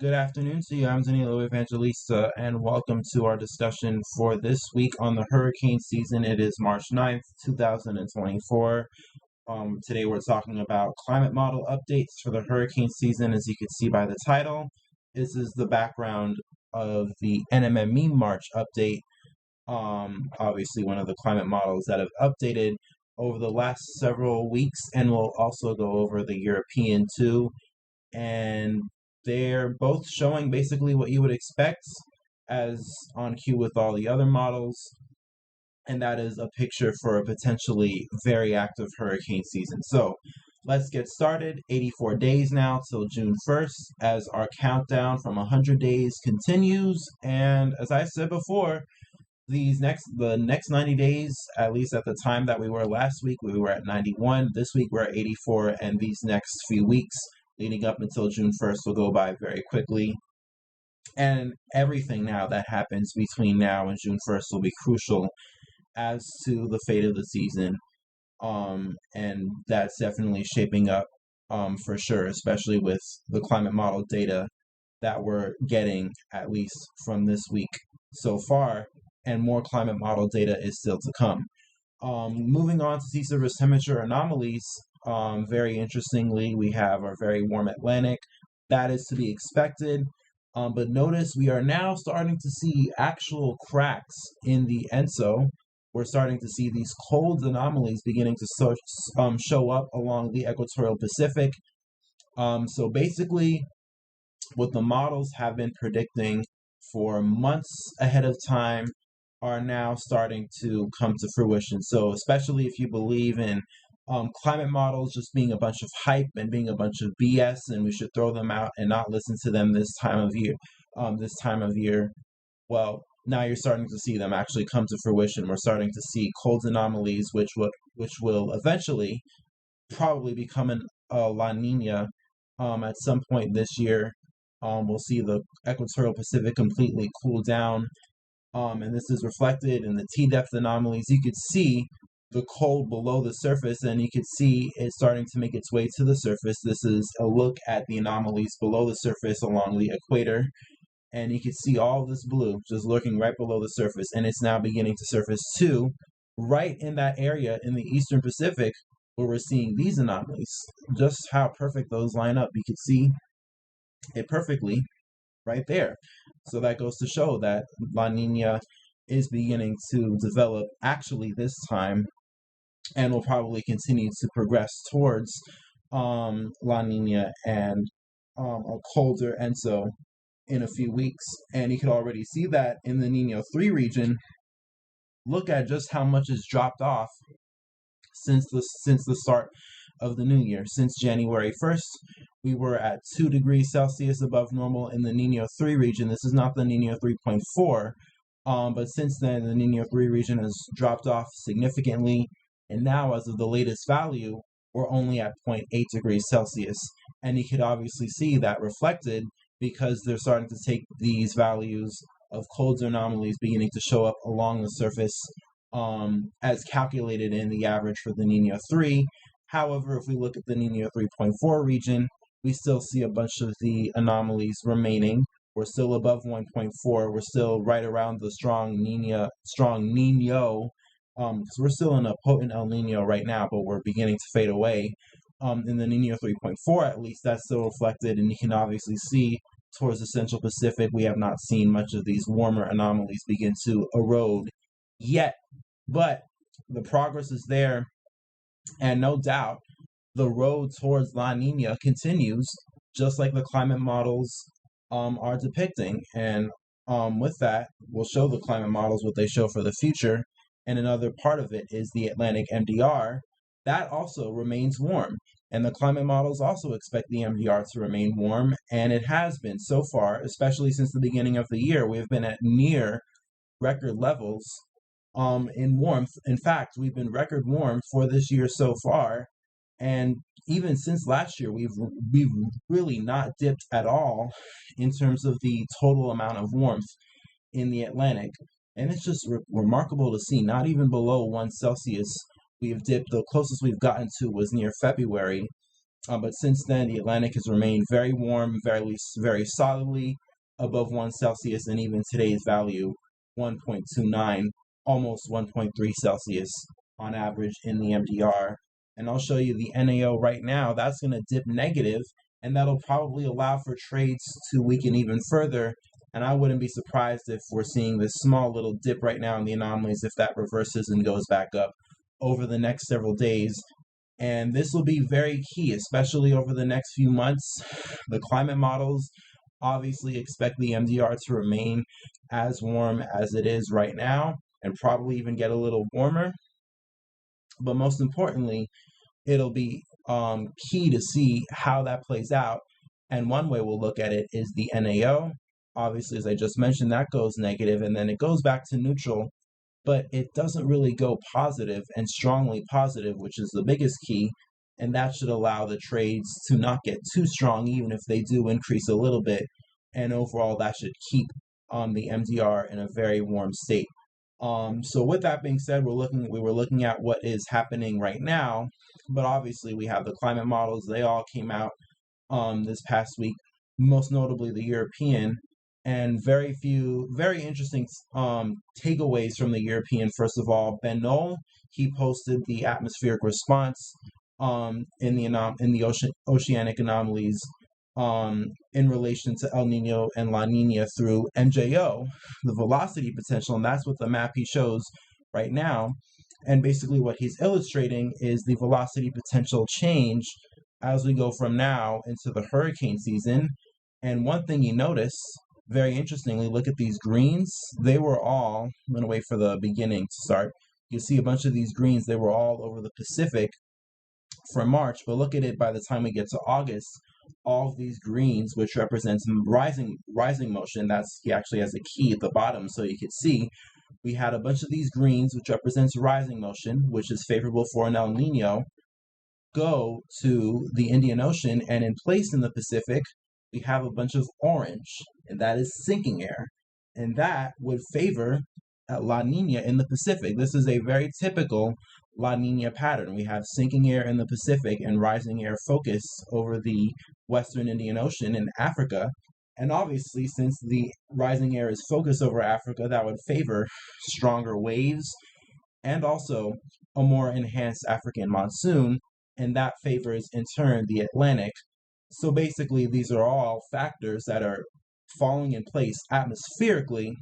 Good afternoon to you. I'm Danilo Evangelista, and welcome to our discussion for this week on the hurricane season. It is March 9th, 2024. Today we're talking about climate model updates for the hurricane season. As you can see by the title, this is the background of the NMME March update. Obviously, one of the climate models that have updated over the last several weeks, and we'll also go over the European too. And they're both showing basically what you would expect as on cue with all the other models, and that is a picture for a potentially very active hurricane season. So let's get started. 84 days now till June 1st as our countdown from 100 days continues. And as I said before, the next 90 days, at least at the time that we were last week, we were at 91. This week we're at 84, and these next few weeks leading up until June 1st will go by very quickly. And everything now that happens between now and June 1st will be crucial as to the fate of the season. And that's definitely shaping up for sure, especially with the climate model data that we're getting, at least from this week so far, and more climate model data is still to come. Moving on to sea surface temperature anomalies, very interestingly, we have our very warm Atlantic. That is to be expected. But notice we are now starting to see actual cracks in the ENSO. We're starting to see these cold anomalies beginning to show up along the equatorial Pacific. So basically, what the models have been predicting for months ahead of time are now starting to come to fruition. So especially if you believe in climate models just being a bunch of hype and being a bunch of BS, and we should throw them out and not listen to them this time of year. Well, now you're starting to see them actually come to fruition. We're starting to see cold anomalies, which will eventually probably become a La Nina at some point this year. We'll see the equatorial Pacific completely cool down. And this is reflected in the T-depth anomalies. You could see the cold below the surface, and you could see it starting to make its way to the surface. This is a look at the anomalies below the surface along the equator, and you can see all this blue just lurking right below the surface, and it's now beginning to surface too, right in that area in the Eastern Pacific where we're seeing these anomalies. Just how perfect those line up. You can see it perfectly right there. So that goes to show that La Nina is beginning to develop actually this time, and will probably continue to progress towards La Nina and a colder ENSO in a few weeks. And you can already see that in the Nino 3 region. Look at just how much has dropped off since the start of the new year. Since January 1st, we were at 2 degrees Celsius above normal in the Nino 3 region. This is not the Nino 3.4, but since then, the Nino 3 region has dropped off significantly, and now, as of the latest value, we're only at 0.8 degrees Celsius. And you could obviously see that reflected because they're starting to take these values of cold anomalies beginning to show up along the surface as calculated in the average for the Nino 3. However, if we look at the Nino 3.4 region, we still see a bunch of the anomalies remaining. We're still above 1.4. We're still right around the strong Nino, because we're still in a potent El Nino right now, but we're beginning to fade away. In the Nino 3.4, at least, that's still reflected, and you can obviously see towards the Central Pacific, we have not seen much of these warmer anomalies begin to erode yet. But the progress is there, and no doubt the road towards La Nina continues, just like the climate models are depicting. And with that, we'll show the climate models what they show for the future. And another part of it is the Atlantic MDR. That also remains warm. And the climate models also expect the MDR to remain warm. And it has been so far, especially since the beginning of the year. We have been at near record levels in warmth. In fact, we've been record warm for this year so far. And even since last year, we've really not dipped at all in terms of the total amount of warmth in the Atlantic. And it's just remarkable to see, not even below 1 Celsius, we've dipped. The closest we've gotten to was near February, But since then, the Atlantic has remained very warm, very solidly above 1 Celsius, and even today's value, 1.29, almost 1.3 Celsius on average in the MDR. And I'll show you the NAO right now. That's going to dip negative, and that'll probably allow for trades to weaken even further. And I wouldn't be surprised if we're seeing this small little dip right now in the anomalies if that reverses and goes back up over the next several days. And this will be very key, especially over the next few months. The climate models obviously expect the MDR to remain as warm as it is right now and probably even get a little warmer. But most importantly, it'll be key to see how that plays out. And one way we'll look at it is the NAO. Obviously, as I just mentioned, that goes negative and then it goes back to neutral, but it doesn't really go positive and strongly positive, which is the biggest key. And that should allow the trades to not get too strong, even if they do increase a little bit. And overall, that should keep the MDR in a very warm state. So with that being said, we were looking at what is happening right now, but obviously we have the climate models. They all came out this past week, most notably the European, and very interesting takeaways from the European. First of all, Ben Knoll, he posted the atmospheric response in the oceanic anomalies in relation to El Nino and La Nina through MJO, the velocity potential, and that's what the map he shows right now. And basically what he's illustrating is the velocity potential change as we go from now into the hurricane season. And one thing you notice, very interestingly, look at these greens. They were all, I'm going to wait for the beginning to start. You see a bunch of these greens, they were all over the Pacific for March, but look at it by the time we get to August, all of these greens, which represents rising motion, he actually has a key at the bottom so you can see, we had a bunch of these greens, which represents rising motion, which is favorable for an El Nino, go to the Indian Ocean, and in place in the Pacific, we have a bunch of orange, and that is sinking air, and that would favor La Nina in the Pacific. This is a very typical La Nina pattern. We have sinking air in the Pacific and rising air focus over the Western Indian Ocean in Africa. And obviously, since the rising air is focused over Africa, that would favor stronger waves and also a more enhanced African monsoon, and that favors, in turn, the Atlantic. So basically, these are all factors that are falling in place atmospherically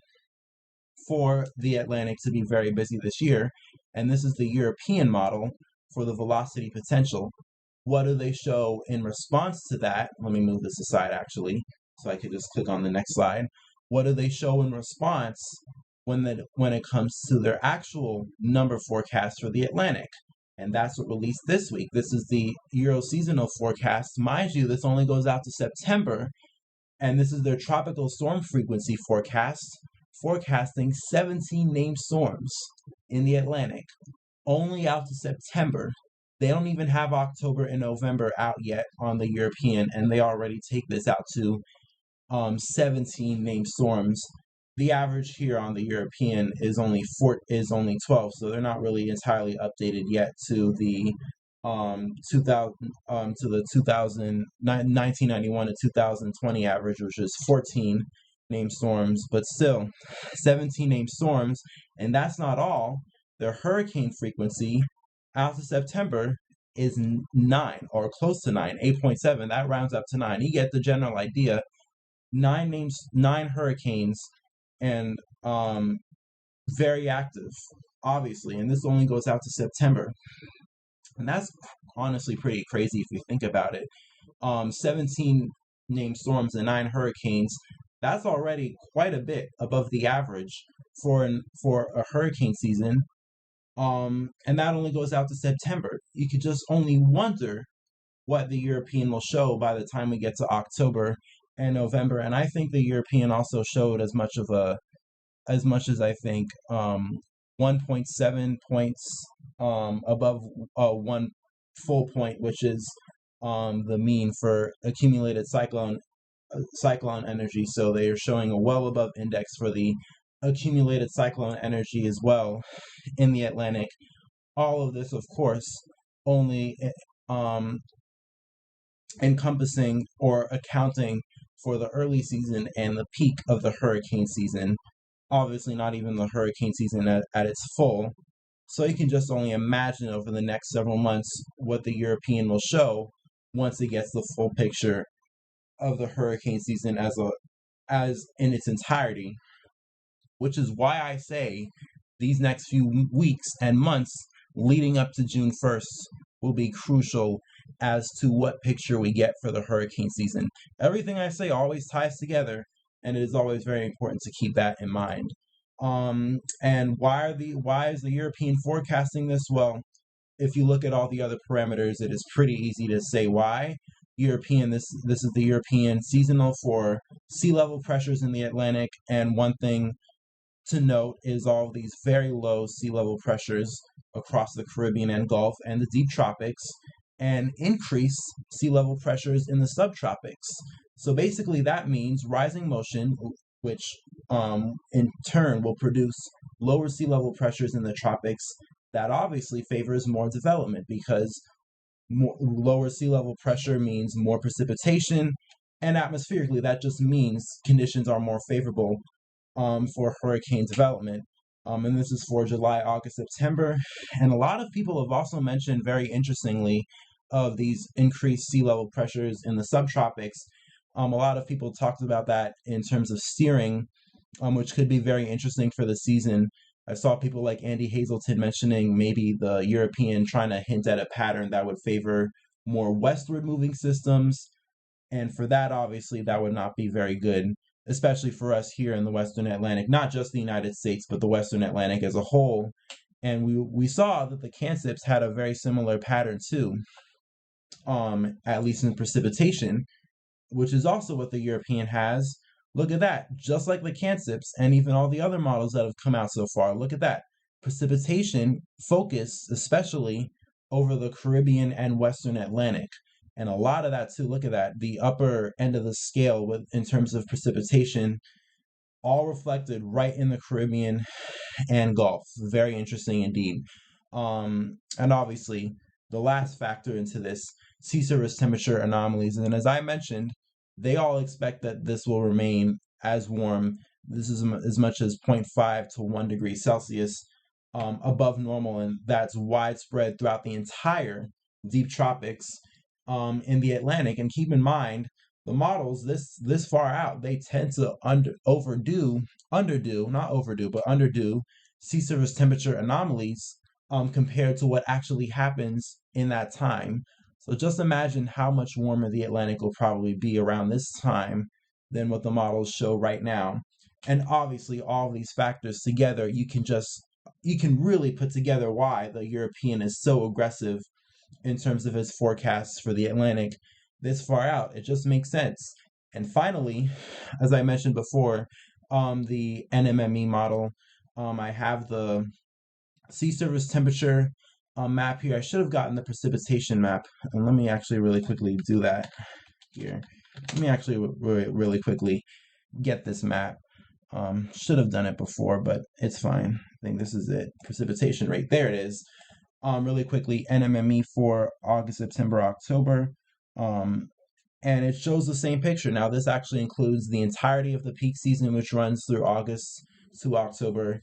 for the Atlantic to be very busy this year. And this is the European model for the velocity potential. What do they show in response to that? Let me move this aside, actually, so I could just click on the next slide. What do they show in response when it comes to their actual number forecast for the Atlantic? And that's what released this week. This is the Euro seasonal forecast. Mind you, this only goes out to September, and this is their tropical storm frequency forecast, forecasting 17 named storms in the Atlantic, only out to September. They don't even have October and November out yet on the European, and they already take this out to 17 named storms. The average here on the European is only 12, so they're not really entirely updated yet to the 1991 to 2020 average, which is 14 named storms, but still 17 named storms. And that's not all. Their hurricane frequency out to September is 9 or close to 9, 8.7. That rounds up to 9. You get the general idea. 9 hurricanes, and very active, obviously, and this only goes out to September. And that's honestly pretty crazy if you think about it. 17 named storms and 9 hurricanes, that's already quite a bit above the average for a hurricane season. And that only goes out to September. You could just only wonder what the European will show by the time we get to October and November. And I think the European also showed as much as I think 1.7 points above 1 full point, which is the mean for accumulated cyclone energy. So they are showing a well above index for the accumulated cyclone energy as well in the Atlantic. All of this, of course, only encompassing or accounting for the early season and the peak of the hurricane season. Obviously, not even the hurricane season at its full. So you can just only imagine over the next several months what the European will show once it gets the full picture of the hurricane season as in its entirety, which is why I say these next few weeks and months leading up to June 1st will be crucial as to what picture we get for the hurricane season. Everything I say always ties together, and it is always very important to keep that in mind. And why is the European forecasting this? Well, if you look at all the other parameters, it is pretty easy to say why. This is the European seasonal for sea level pressures in the Atlantic, and one thing to note is all of these very low sea level pressures across the Caribbean and Gulf and the deep tropics, and increased sea level pressures in the subtropics. So basically, that means rising motion, which in turn will produce lower sea level pressures in the tropics. That obviously favors more development because lower sea level pressure means more precipitation, and atmospherically, that just means conditions are more favorable for hurricane development. And this is for July, August, September. And a lot of people have also mentioned, very interestingly, of these increased sea level pressures in the subtropics. A lot of people talked about that in terms of steering, which could be very interesting for the season. I saw people like Andy Hazelton mentioning maybe the European trying to hint at a pattern that would favor more westward moving systems. And for that, obviously, that would not be very good, especially for us here in the Western Atlantic, not just the United States, but the Western Atlantic as a whole. And we saw that the Cansips had a very similar pattern too, at least in precipitation, which is also what the European has. Look at that. Just like the Cansips and even all the other models that have come out so far, look at that. Precipitation focused especially over the Caribbean and Western Atlantic. And a lot of that too, look at that. The upper end of the scale in terms of precipitation, all reflected right in the Caribbean and Gulf. Very interesting indeed. And obviously, the last factor into this, sea surface temperature anomalies. And as I mentioned, they all expect that this will remain as warm. This is as much as 0.5 to 1 degree Celsius above normal, and that's widespread throughout the entire deep tropics in the Atlantic. And keep in mind, the models this far out, they tend to underdo sea surface temperature anomalies compared to what actually happens in that time. So just imagine how much warmer the Atlantic will probably be around this time than what the models show right now. And obviously, all of these factors together, you can really put together why the European is so aggressive in terms of his forecasts for the Atlantic this far out. It just makes sense. And finally, as I mentioned before, the NMME model, I have the sea surface temperature map here. I should have gotten the precipitation map. And let me actually really quickly do that here. Let me actually really quickly get this map. Should have done it before, but it's fine. I think this is it. Precipitation rate. There it is. Really quickly, NMME for August, September, October. And it shows the same picture. Now, this actually includes the entirety of the peak season, which runs through August to October.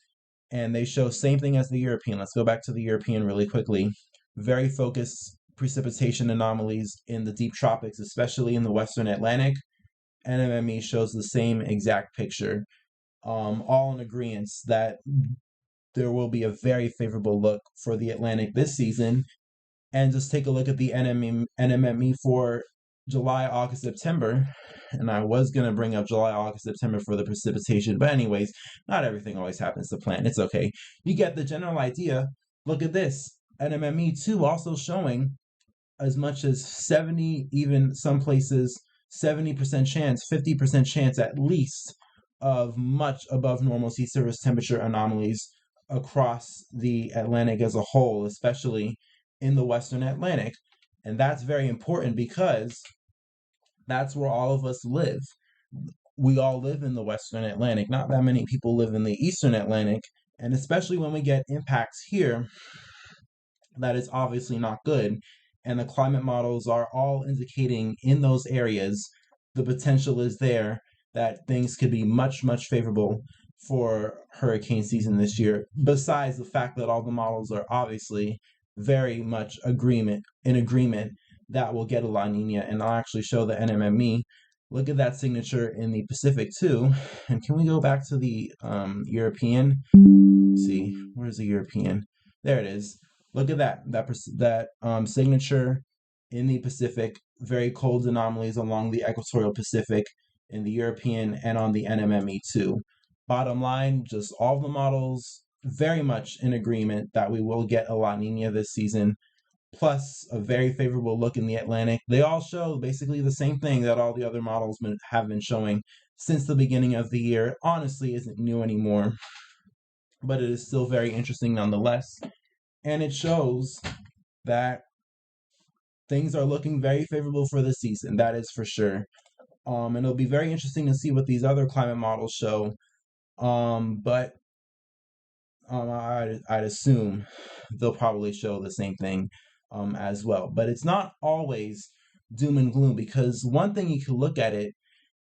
And they show same thing as the European. Let's go back to the European really quickly. Very focused precipitation anomalies in the deep tropics, especially in the Western Atlantic. NMME shows the same exact picture. All in agreement that there will be a very favorable look for the Atlantic this season. And just take a look at the NMME for July, August, September. And I was going to bring up July, August, September for the precipitation. But anyways, not everything always happens to plan. It's okay. You get the general idea. Look at this. NMME 2 also showing as much as 70, even some places, 70% chance, 50% chance at least of much above normal sea surface temperature anomalies across the Atlantic as a whole, especially in the Western Atlantic. And that's very important because that's where all of us live. We all live in the Western Atlantic. Not that many people live in the Eastern Atlantic. And especially when we get impacts here, that is obviously not good. and the climate models are all indicating in those areas the potential is there that things could be much, much favorable for hurricane season this year, besides the fact that all the models are obviously very much in agreement that we'll get a La Nina. And I'll actually show the NMME. Look at that signature in the Pacific too. And can we go back to the European? Let's see, where's the European? There it is. Look at that signature in the Pacific. Very cold anomalies along the equatorial Pacific in the European and on the NMME too. Bottom line, just all the models very much in agreement that we will get a La Nina this season, plus a very favorable look in the Atlantic. They all show basically the same thing that all the other models have been showing since the beginning of the year. It honestly isn't new anymore, but it is still very interesting nonetheless. And it shows that things are looking very favorable for this season, that is for sure. And it'll be very interesting to see what these other climate models show. But I'd assume they'll probably show the same thing as well. But it's not always doom and gloom, because one thing you can look at it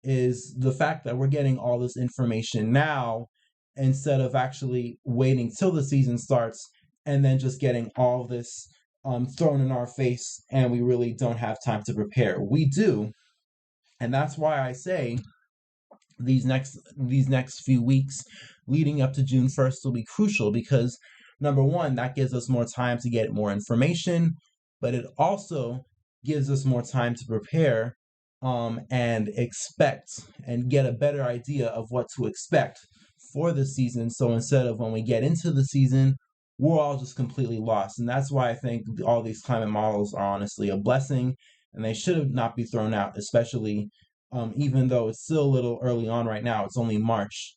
is the fact that we're getting all this information now instead of actually waiting till the season starts and then just getting all this thrown in our face, and we really don't have time to prepare. We do, and that's why I say these next few weeks leading up to June 1st will be crucial, because number one, that gives us more time to get more information, but it also gives us more time to prepare and expect and get a better idea of what to expect for the season. So instead of when we get into the season, we're all just completely lost. And that's why I think all these climate models are honestly a blessing, and they should not be thrown out, especially even though it's still a little early on right now. It's only March,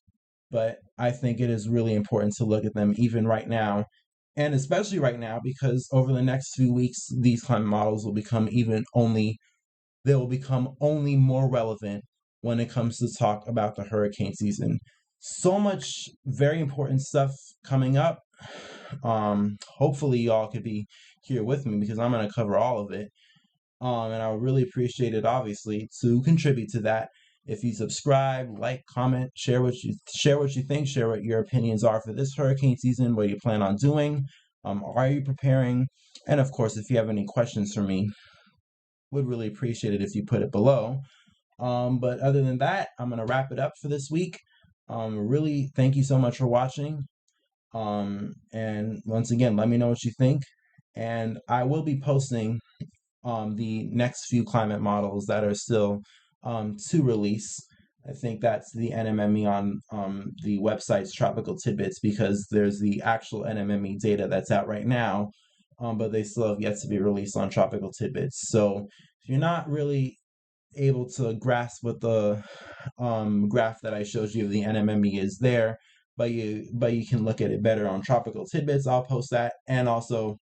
but I think it is really important to look at them even right now, and especially right now, because over the next few weeks, these climate models will become only more relevant when it comes to talk about the hurricane season. So much very important stuff coming up. Hopefully y'all could be here with me, because I'm going to cover all of it. And I would really appreciate it, obviously, to contribute to that. If you subscribe, like, comment, share what you think, share what your opinions are for this hurricane season, what you plan on doing, are you preparing, and of course, if you have any questions for me, would really appreciate it if you put it below. But other than that, I'm gonna wrap it up for this week. Really, thank you so much for watching. And once again, let me know what you think, and I will be posting the next few climate models that are still to release. I think that's the NMME on the website's Tropical Tidbits, because there's the actual NMME data that's out right now, but they still have yet to be released on Tropical Tidbits. So if you're not really able to grasp what the graph that I showed you of the NMME is there, but you can look at it better on Tropical Tidbits, I'll post that. And also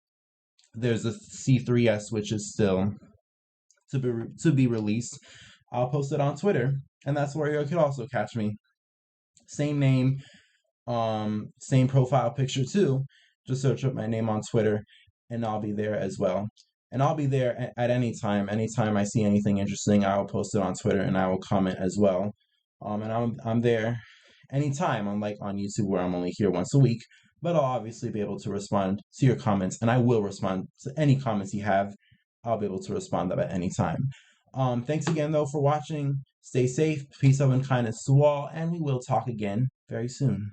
there's a C3S, which is still to be released. I'll post it on Twitter, and that's where you could also catch me. Same name, same profile picture too. Just search up my name on Twitter, and I'll be there as well. And I'll be there at any time. Anytime I see anything interesting, I will post it on Twitter, and I will comment as well. And I'm there anytime, unlike on YouTube where I'm only here once a week. But I'll obviously be able to respond to your comments, and I will respond to any comments you have. I'll be able to respond to them at any time. Thanks again, though, for watching. Stay safe. Peace, love, and kindness to all, and we will talk again very soon.